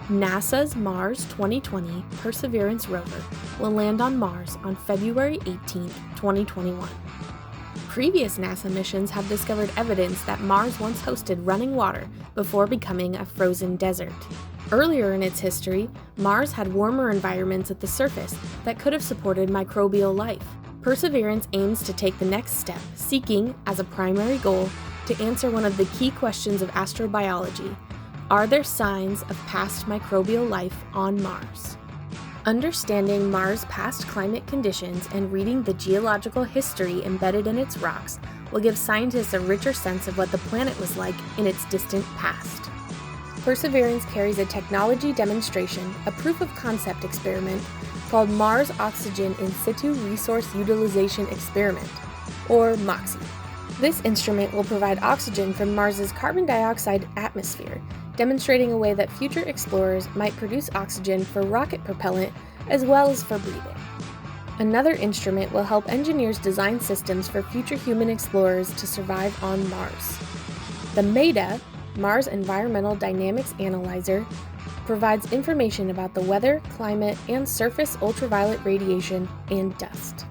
NASA's Mars 2020 Perseverance rover will land on Mars on February 18, 2021. Previous NASA missions have discovered evidence that Mars once hosted running water before becoming a frozen desert. Earlier in its history, Mars had warmer environments at the surface that could have supported microbial life. Perseverance aims to take the next step, seeking, as a primary goal, to answer one of the key questions of astrobiology: are there signs of past microbial life on Mars? Understanding Mars' past climate conditions and reading the geological history embedded in its rocks will give scientists a richer sense of what the planet was like in its distant past. Perseverance carries a technology demonstration, a proof-of-concept experiment, called Mars Oxygen In Situ Resource Utilization Experiment, or MOXIE. This instrument will provide oxygen from Mars's carbon dioxide atmosphere, demonstrating a way that future explorers might produce oxygen for rocket propellant as well as for breathing. Another instrument will help engineers design systems for future human explorers to survive on Mars. The MEDA, Mars Environmental Dynamics Analyzer, provides information about the weather, climate, and surface ultraviolet radiation and dust.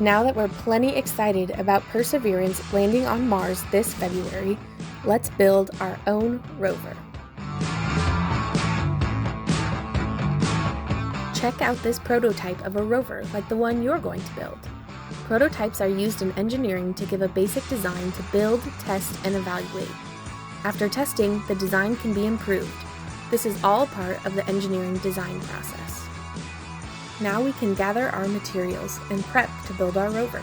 Now that we're plenty excited about Perseverance landing on Mars this February, let's build our own rover. Check out this prototype of a rover like the one you're going to build. Prototypes are used in engineering to give a basic design to build, test, and evaluate. After testing, the design can be improved. This is all part of the engineering design process. Now we can gather our materials and prep to build our rover.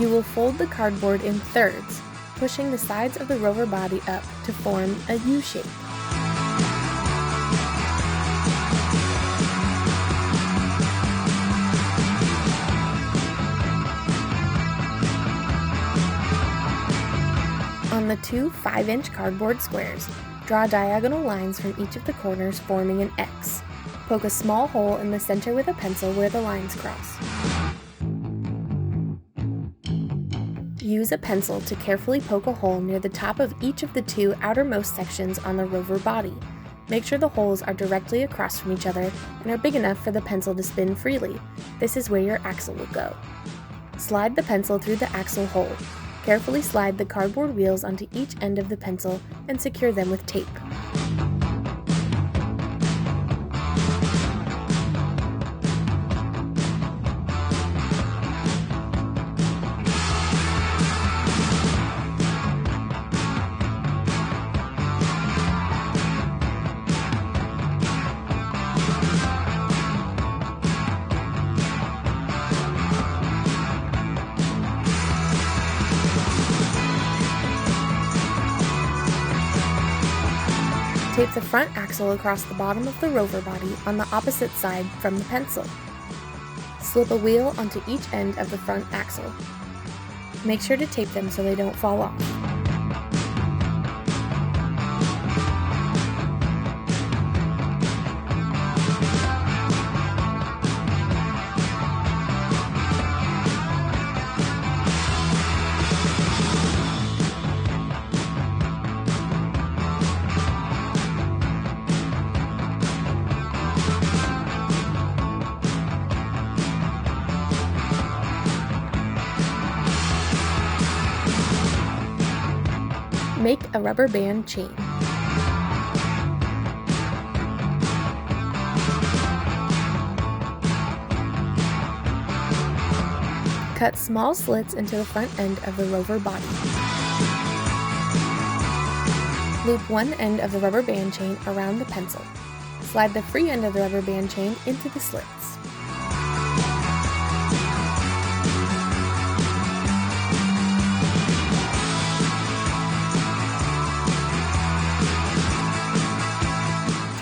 You will fold the cardboard in thirds, pushing the sides of the rover body up to form a U shape. On the two 5-inch cardboard squares, draw diagonal lines from each of the corners forming an X. Poke a small hole in the center with a pencil where the lines cross. Use a pencil to carefully poke a hole near the top of each of the two outermost sections on the rover body. Make sure the holes are directly across from each other and are big enough for the pencil to spin freely. This is where your axle will go. Slide the pencil through the axle hole. Carefully slide the cardboard wheels onto each end of the pencil and secure them with tape. Tape the front axle across the bottom of the rover body on the opposite side from the pencil. Slip a wheel onto each end of the front axle. Make sure to tape them so they don't fall off. Make a rubber band chain. Cut small slits into the front end of the rover body. Loop one end of the rubber band chain around the pencil. Slide the free end of the rubber band chain into the slits.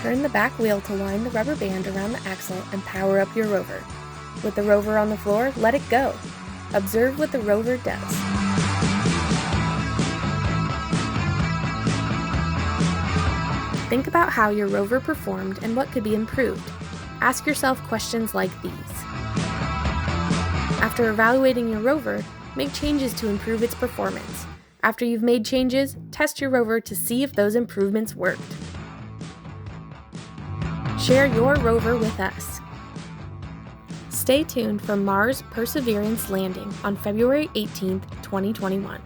Turn the back wheel to line the rubber band around the axle and power up your rover. With the rover on the floor, let it go. Observe what the rover does. Think about how your rover performed and what could be improved. Ask yourself questions like these. After evaluating your rover, make changes to improve its performance. After you've made changes, test your rover to see if those improvements worked. Share your rover with us. Stay tuned for Mars Perseverance landing on February 18, 2021.